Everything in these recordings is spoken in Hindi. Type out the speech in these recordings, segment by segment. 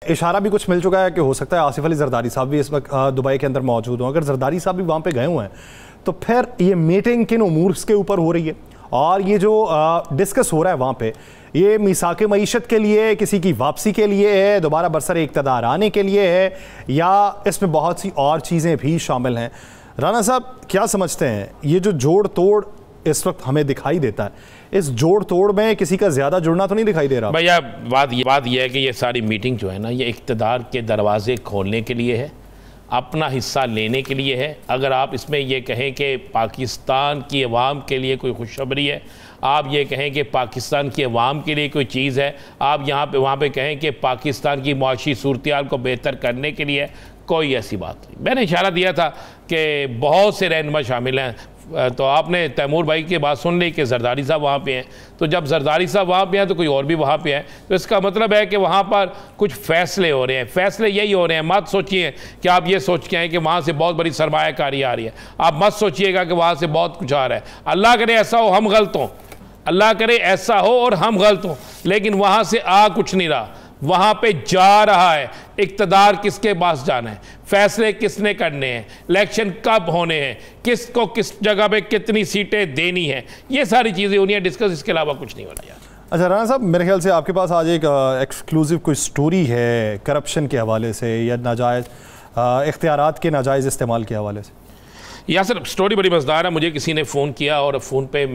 इशारा भी कुछ मिल चुका है कि हो सकता है आसिफ अली जरदारी साहब भी इस वक्त दुबई के अंदर मौजूद हों। अगर जरदारी साहब भी वहाँ पे गए हुए हैं तो फिर ये मीटिंग किन उमूर के ऊपर हो रही है और ये जो डिस्कस हो रहा है वहाँ पे, ये मीसाक मईशत के लिए, किसी की वापसी के लिए है, दोबारा बरसर इक़्तिदार आने के लिए है, या इसमें बहुत सी और चीज़ें भी शामिल हैं? राना साहब क्या समझते हैं, ये जो जोड़ तोड़ इस वक्त हमें दिखाई देता है, इस जोड़ तोड़ में किसी का ज़्यादा जुड़ना तो नहीं दिखाई दे रहा? भैया बात यह है कि ये सारी मीटिंग जो है ना, ये इक़्तिदार के दरवाजे खोलने के लिए है, अपना हिस्सा लेने के लिए है। अगर आप इसमें ये कहें कि पाकिस्तान की अवाम के लिए कोई खुशखबरी है, आप ये कहें कि पाकिस्तान की अवाम के लिए कोई चीज़ है, आप यहाँ पे वहाँ पे कहें कि पाकिस्तान की मुआशी सूरत-ए-हाल को बेहतर करने के लिए, कोई ऐसी बात नहीं। मैंने इशारा दिया था कि बहुत से रहनुमा शामिल हैं, तो आपने तैमूर भाई की बात सुन ली कि जरदारी साहब वहाँ पे हैं, तो जब जरदारी साहब वहाँ पे हैं तो कोई और भी वहाँ पे हैं, तो इसका मतलब है कि वहाँ पर कुछ फ़ैसले हो रहे हैं। फ़ैसले यही हो रहे हैं, मत सोचिए कि आप ये सोच के आए कि वहाँ से बहुत बड़ी सरमायाकारी आ रही है, आप मत सोचिएगा कि वहाँ से बहुत कुछ आ रहा है। अल्लाह करे ऐसा हो, हम गलत हों, अल्लाह करे ऐसा हो और हम गलत हों, लेकिन वहाँ से आ कुछ नहीं रहा, वहाँ पे जा रहा है। इक़्तिदार किसके पास जाना है, फैसले किसने करने हैं, इलेक्शन कब होने हैं, किसको किस जगह पे कितनी सीटें देनी हैं, ये सारी चीज़ें होनी है डिस्कस, इसके अलावा कुछ नहीं होना यार। अच्छा राना साहब, मेरे ख्याल से आपके पास आज एक एक्सक्लूसिव कोई स्टोरी है करप्शन के हवाले से या नाजायज़ इख्तियारात के नाजायज़ इस्तेमाल के हवाले से। या सर स्टोरी बड़ी मज़ेदार है। मुझे किसी ने फ़ोन किया और फ़ोन पे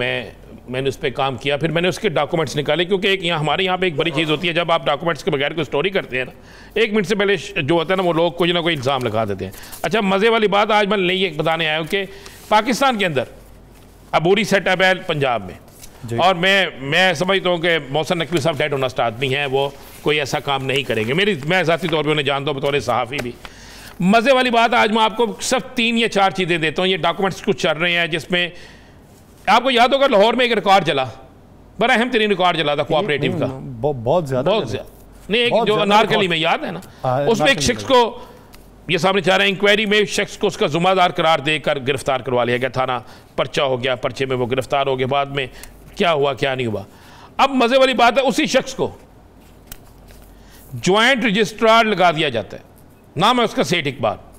मैंने उस पर काम किया, फिर मैंने उसके डॉक्यूमेंट्स निकाले, क्योंकि एक हमारे यहाँ पे एक बड़ी चीज़ होती है, जब आप डॉक्यूमेंट्स के बगैर कोई स्टोरी करते हैं ना, 1 मिनट से पहले जो होता है ना, वो लोग कुछ ना कोई इल्ज़ाम लगा देते हैं। अच्छा, मज़े वाली बात आज मैं नहीं बताने आया हूँ कि पाकिस्तान के अंदर अबूरी सेटअप है पंजाब में, और मैं समझता हूँ कि मोहसिन नकवी साहब डेड होनेस्ट आदमी हैं, वो कोई ऐसा काम नहीं करेंगे। मैं ज़ाती तौर पर उन्हें जानता हूँ, बतौर सहाफ़ी भी। मज़े वाली बात आज मैं आपको सिर्फ 3 या 4 चीज़ें देता हूँ। ये डॉक्यूमेंट्स कुछ चल रहे हैं जिसमें आपको याद होगा लाहौर में एक रिकॉर्ड चला, बड़ा अहम तरीन रिकॉर्ड चला था कोऑपरेटिव का, बहुत ज़्यादा नहीं, एक जो अनारकली में याद है ना, उसमें एक शख्स को ये सामने चाह रहे हैं, इंक्वायरी में शख्स को उसका जुम्मेदार करार देकर गिरफ्तार करवा लिया गया, थाना पर्चा हो गया, पर्चे में वो गिरफ्तार हो गया, बाद में क्या हुआ क्या नहीं हुआ। अब मज़े वाली बात है, उसी शख्स को ज्वाइंट रजिस्ट्रार लगा दिया जाता है, नाम है उसका सेठ इकबाल।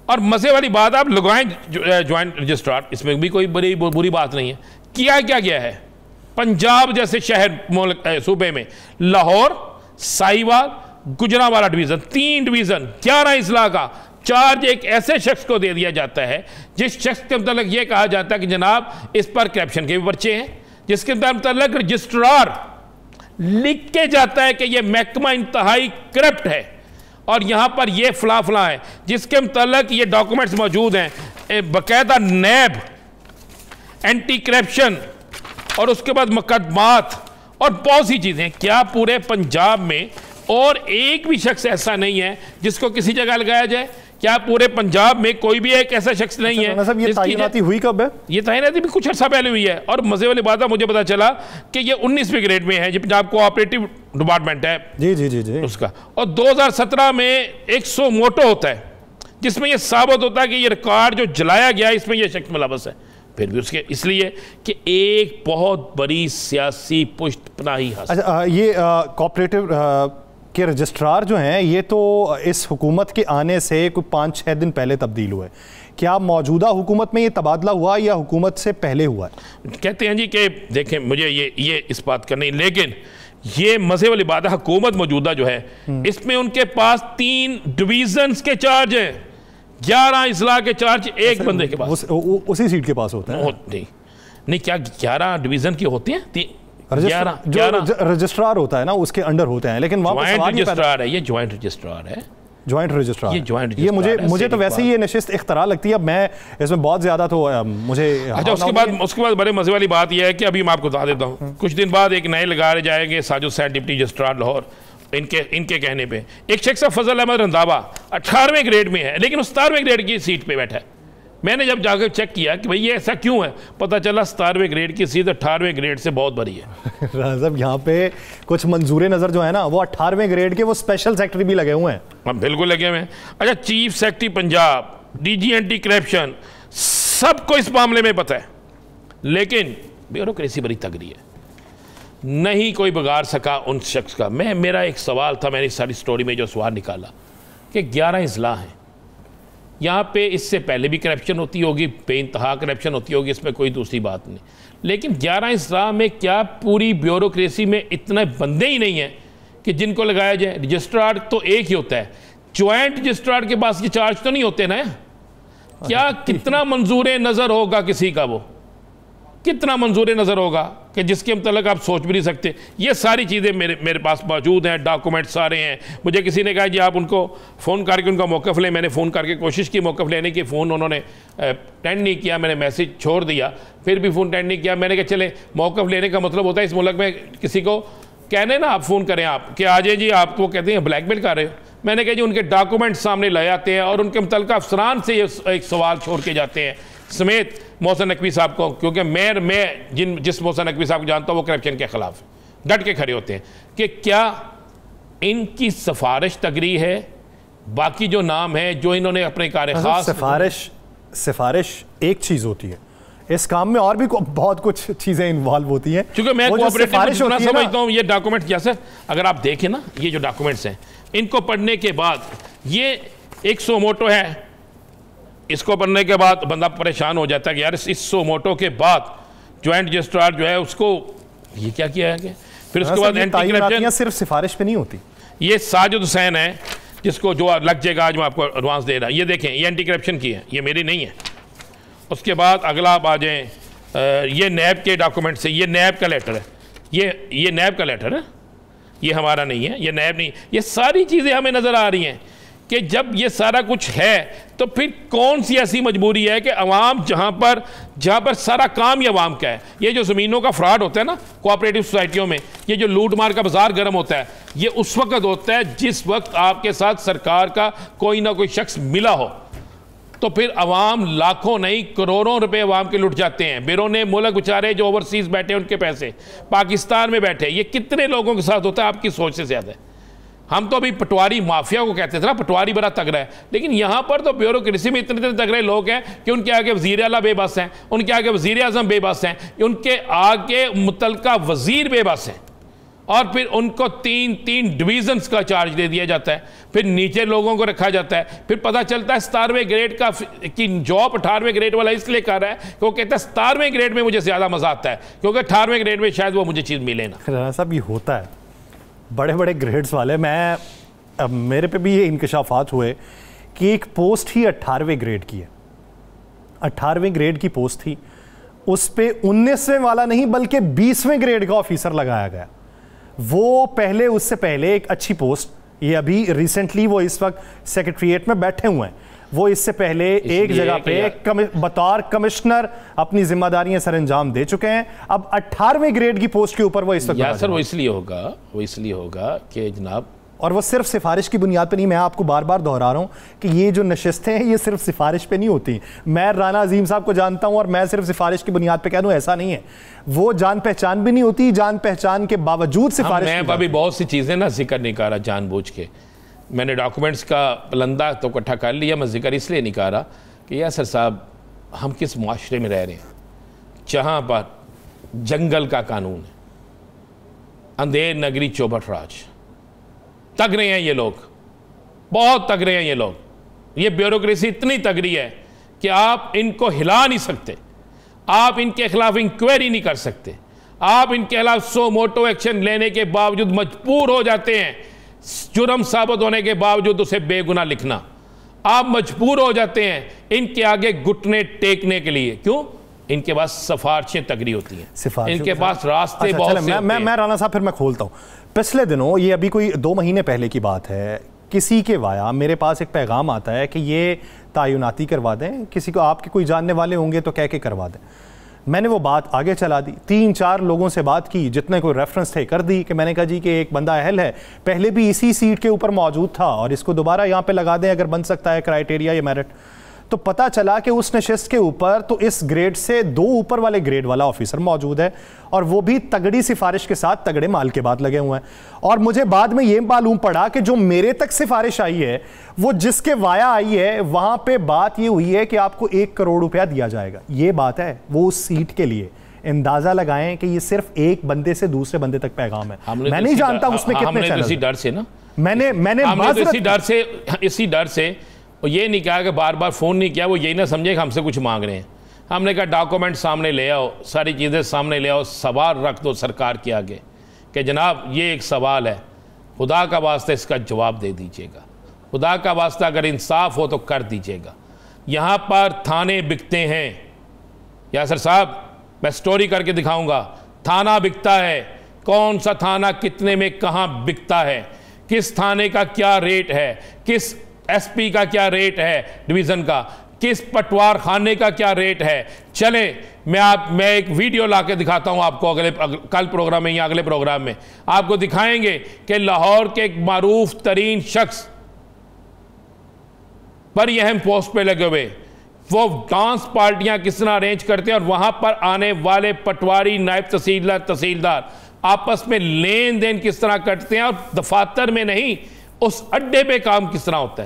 और मज़े वाली बात, आप लगाएं ज्वाइंट रजिस्ट्रार, इसमें भी कोई बड़ी बुरी बात नहीं है। किया क्या गया है, पंजाब जैसे शहर सूबे में लाहौर, साहिवाल, गुजरांवाला डिवीज़न, 3 डिवीज़न, 11 इजला का चार्ज एक ऐसे शख्स को दे दिया जाता है जिस शख्स के मतलब ये कहा जाता है कि जनाब इस पर करप्शन के भी पर्चे हैं, जिसके मतलब रजिस्ट्रार लिख के जाता है कि यह महकमा इंतहाई करप्ट है और यहाँ पर ये फला है, जिसके मतलब ये डॉक्यूमेंट्स मौजूद हैं, बाकायदा नैब, एंटी करप्शन और उसके बाद मुकदमात और बहुत सी चीज़ें। क्या पूरे पंजाब में और एक भी शख्स ऐसा नहीं है जिसको किसी जगह लगाया जाए? क्या पूरे पंजाब में कोई भी एक ऐसा शख्स नहीं है? सब ये तैनाती हुई कब है? ये तैनाती भी कुछ अर्सा पहले हुई है। और मज़े वाली बात है, मुझे पता चला कि ये 19वीं ग्रेड में है, पंजाब कोऑपरेटिव डिपार्टमेंट है जी उसका, और 2017 में 100 मोटो होता है, जिसमें यह साबित होता है कि ये रिकॉर्ड जो जलाया गया इसमें यह शख्स मुलव्वस है। फिर भी उसके इसलिए कि एक बहुत बड़ी सियासी पुष्टपनाही हासिल। अच्छा, ये कोऑपरेटिव के रजिस्ट्रार जो हैं, ये तो इस हुकूमत के आने से कोई 5-6 दिन पहले तब्दील हुए। क्या मौजूदा हुकूमत में ये तबादला हुआ या हुकूमत से पहले हुआ है? कहते हैं जी कि देखें, मुझे ये इस बात का नहीं, लेकिन ये मज़े वाली बात है, हुकूमत मौजूदा जो है इसमें उनके पास 3 डिवीजन्स के चार्ज हैं, 11 इजला के चार्ज एक बंदे के पास, उसी सीट के पास होता है। नहीं, क्या 11 डिवीजन के होते हैं? 11 रजिस्ट्रार होता है ना, उसके अंडर होते हैं, लेकिन ज्वाइंट रजिस्ट्रार है, ये ज्वाइंट रजिस्ट्रार है, ज्वाइंट रजिस्ट्रार, ये मुझे तो वैसे ही ये नशिस्त इख्तरा लगती है। अब मैं इसमें बहुत ज़्यादा तो मुझे अच्छा, उसके बाद बड़े मज़े वाली बात यह है कि अभी मैं आपको बता देता हूँ, कुछ दिन बाद एक नए लगाए जाएंगे, साजिद सैद डिप्टी रजिस्ट्रार लाहौर, इनके कहने पे एक शख्स फजल अहमद रंधावा 18वें ग्रेड में है, लेकिन 17वें ग्रेड की सीट पे बैठा है। मैंने जब जाकर चेक किया कि भाई ये ऐसा क्यों है, पता चला 17वें ग्रेड की सीट 18वें ग्रेड से बहुत बड़ी है। साहब यहाँ पे कुछ मंजूरे नज़र जो है ना, वो 18वें ग्रेड के वो स्पेशल सेक्रेटरी भी लगे हुए हैं। हाँ बिल्कुल लगे हुए हैं। अच्छा, chief secretary Punjab, DG anti corruption, सबको इस मामले में पता है, लेकिन ब्यूरोक्रेसी बड़ी तगड़ी है। नहीं कोई बिगाड़ सका उन शख्स का। मेरा एक सवाल था, मैंने सारी स्टोरी में जो सवाल निकाला कि 11 अजला हैं यहाँ पे, इससे पहले भी करप्शन होती होगी, बेइंतहा करप्शन होती होगी, इसमें कोई दूसरी बात नहीं, लेकिन 11 अजला में क्या पूरी ब्यूरोक्रेसी में इतने बंदे ही नहीं हैं कि जिनको लगाया जाए? रजिस्ट्रार तो एक ही होता है, ज्वाइंट रजिस्ट्रार के पास ये चार्ज तो नहीं होते ना। क्या कितना मंजूर नज़र होगा किसी का, वो कितना मंजूर नज़र होगा कि जिसके मतलब आप सोच भी नहीं सकते। ये सारी चीज़ें मेरे पास मौजूद हैं, डॉक्यूमेंट सारे हैं। मुझे किसी ने कहा जी आप उनको फ़ोन करके उनका मौक़िफ़ लें, मैंने फ़ोन करके कोशिश की मौक़िफ़ लेने की, फ़ोन उन्होंने अटेंड नहीं किया, मैंने मैसेज छोड़ दिया, फिर भी फ़ोन अटेंड नहीं किया। मैंने कहा चले मौक़िफ़ लेने का मतलब होता है इस मुल्क में किसी को कहने ना आप फ़ोन करें आप कि आ जाए जी, आपको कहते हैं ब्लैकमेल कर रहे हो। मैंने कहा जी उनके डॉक्यूमेंट सामने ले आते हैं और उनके मुतल्लिक़ अफसरान से ये एक सवाल छोड़ के जाते हैं, समेत मोहसिन नकवी साहब को, क्योंकि मैं जिस मोहसिन नकवी साहब को जानता हूँ वो करप्शन के खिलाफ डट के खड़े होते हैं कि क्या इनकी सिफारिश तगरी है, बाकी जो नाम है जो इन्होंने अपने कार्य खास सिफारिश एक चीज़ होती है, इस काम में और भी बहुत कुछ चीज़ें इन्वॉल्व होती हैं। क्योंकि मैं कोऑपरेटिव जितना समझता हूँ ये डॉक्यूमेंट, जैसे अगर आप देखें ना ये जो डॉक्यूमेंट्स हैं, इनको पढ़ने के बाद ये एक सोमोटो है, इसको पढ़ने के बाद बंदा परेशान हो जाता है कि यार इस सोमोटो के बाद ज्वाइंट रजिस्ट्रार जो है उसको ये क्या किया है। फिर उसके बाद एंटी करप्शन सिर्फ सिफारिश पे नहीं होती। ये साजिद हुसैन है जिसको जो लग जाएगा, आज मैं आपको एडवांस दे रहा, ये देखें ये एंटी करप्शन की है, ये मेरी नहीं है। उसके बाद अगला आप आ जाएँ, ये नैब के डॉक्यूमेंट से, ये नैब का लेटर है, ये नैब का लेटर है, ये हमारा नहीं है, ये नैब नहीं। ये सारी चीज़ें हमें नज़र आ रही हैं कि जब ये सारा कुछ है तो फिर कौन सी ऐसी मजबूरी है कि अवाम जहाँ पर सारा काम ही अवाम का है। ये जो ज़मीनों का फ्रॉड होता है ना कोऑपरेटिव सोसाइटियों में, ये जो लूट मार का बाजार गर्म होता है, ये उस वक्त होता है जिस वक्त आपके साथ सरकार का कोई ना कोई शख्स मिला हो, तो फिर अवाम लाखों नहीं करोड़ों रुपए अवाम के लुट जाते हैं। बैरूने मुल्क बेचारे जो ओवरसीज़ बैठे उनके पैसे, पाकिस्तान में बैठे, ये कितने लोगों के साथ होता है आपकी सोच से ज़्यादा है। हम तो अभी पटवारी माफिया को कहते थे ना, पटवारी बड़ा तगड़ा है, लेकिन यहाँ पर तो ब्यूरोक्रेसी में इतने तगड़े लोग हैं कि उनके आगे वज़ीर आला बेबस हैं, उनके आगे वज़ीर आज़म बेबस हैं, उनके आगे मुतल्लिका वज़ीर बेबस हैं, और फिर उनको 3-3 डिवीजन्स का चार्ज दे दिया जाता है, फिर नीचे लोगों को रखा जाता है। फिर पता चलता है 17वें ग्रेड की जॉब 18वें ग्रेड वाला इसलिए कर रहा है कि वो कहता है 17वें ग्रेड में मुझे ज़्यादा मज़ा आता है, क्योंकि 18वें ग्रेड में शायद वो मुझे चीज़ मिले ना। राना साहब ये होता है बड़े बड़े ग्रेड्स वाले, मेरे पे भी ये इंकशाफात हुए कि एक पोस्ट ही 18वें ग्रेड की है, 18वें ग्रेड की पोस्ट थी, उस पे 19वें वाला नहीं बल्कि 20वें ग्रेड का ऑफिसर लगाया गया। वो पहले, उससे पहले एक अच्छी पोस्ट, ये अभी रिसेंटली वो इस वक्त सेक्रेटरीट में बैठे हुए हैं, वो इससे पहले एक जगह पे बतौर कमिश्नर अपनी जिम्मेदारियां सर अंजाम दे चुके हैं। अब 18वें ग्रेड की पोस्ट के ऊपर वो इस वक्त सर वो इसलिए होगा कि जनाब, और वो सिर्फ सिफारिश की बुनियाद पे नहीं, मैं आपको बार बार दोहरा रहा हूँ कि ये जो नशिस्तें हैं ये सिर्फ सिफारिश पे नहीं होती। मैं राना अजीम साहब को जानता हूँ और मैं सिर्फ सिफारिश की बुनियाद पे कह दूँ, ऐसा नहीं है। वो जान पहचान भी नहीं होती, जान पहचान के बावजूद सिफारिश। मैं अभी बहुत सी चीज़ें ना जिक्र नहीं कर रहा जानबूझ के, मैंने डॉक्यूमेंट्स का पलंदा तो इकट्ठा कर लिया, मैं जिक्र इसलिए नहीं कर रहा कि यासर साहब हम किस मुआशरे में रह रहे हैं जहाँ पर जंगल का कानून है, अंधेर नगरी चौबट राज, तगड़े हैं ये लोग, बहुत तगड़े हैं ये लोग। ये ब्यूरोक्रेसी इतनी तगड़ी है कि आप इनको हिला नहीं सकते, आप इनके खिलाफ इंक्वायरी नहीं कर सकते, आप इनके खिलाफ सो मोटो एक्शन लेने के बावजूद मजबूर हो जाते हैं, जुर्म साबित होने के बावजूद उसे बेगुनाह लिखना, आप मजबूर हो जाते हैं इनके आगे घुटने टेकने के लिए। क्यों? इनके पास सिफारिशें तगड़ी होती हैं, इनके पास रास्ते बहुत से होते हैं। मैं राना साहब फिर मैं खोलता हूँ। पिछले दिनों, ये अभी कोई 2 महीने पहले की बात है, किसी के वाया मेरे पास एक पैगाम आता है कि ये तायुनाती करवा दें, किसी को आपके कोई जानने वाले होंगे तो कह के करवा दें। मैंने वो बात आगे चला दी, 3-4 लोगों से बात की, जितने कोई रेफरेंस थे कर दी कि मैंने कहा जी कि एक बंदा अहल है, पहले भी इसी सीट के ऊपर मौजूद था और इसको दोबारा यहाँ पे लगा दें अगर बन सकता है क्राइटेरिया या मेरिट। तो पता चला कि उस नशिस्त के ऊपर तो इस ग्रेड से 2 ऊपर वाले ग्रेड वाला ऑफिसर मौजूद है, और वो भी तगड़ी सिफारिश के साथ तगड़े माल के बाद लगे हुए हैं। और मुझे बाद में ये मालूम पड़ा कि जो मेरे तक सिफारिश आई है वो जिसके वाया आई है, वहां पे बात ये हुई है कि आपको 1 करोड़ रुपया दिया जाएगा। ये बात है वो उस सीट के लिए, अंदाजा लगाएं कि ये सिर्फ एक बंदे से दूसरे बंदे तक पैगाम है। मैं नहीं जानता उसमें कितने चैनल। इसी डर से ना मैंने इसी डर से ये नहीं कहा कि बार बार फ़ोन नहीं किया, वो यही ना समझे कि हमसे कुछ मांग रहे हैं। हमने कहा डॉक्यूमेंट सामने ले आओ, सारी चीज़ें सामने ले आओ, सवाल रख दो सरकार के आगे कि जनाब ये एक सवाल है, खुदा का वास्ता इसका जवाब दे दीजिएगा, खुदा का वास्ता अगर इंसाफ हो तो कर दीजिएगा। यहाँ पर थाने बिकते हैं यासर साहब, मैं स्टोरी करके दिखाऊंगा। थाना बिकता है, कौन सा थाना कितने में कहाँ बिकता है, किस थाने का क्या रेट है, किस एसपी का क्या रेट है डिवीज़न का, किस पटवार खाने का क्या रेट है। चले मैं एक वीडियो ला के दिखाता हूं आपको, कल प्रोग्राम में या अगले प्रोग्राम में आपको दिखाएंगे कि लाहौर के एक मारूफ तरीन शख्स बड़ी अहम पोस्ट पे लगे हुए, वो डांस पार्टियां किस तरह अरेंज करते हैं और वहां पर आने वाले पटवारी, नायब तहसीलदार आपस में लेन देन किस तरह करते हैं और दफातर में नहीं, उस अड्डे पे काम किस तरह होता है।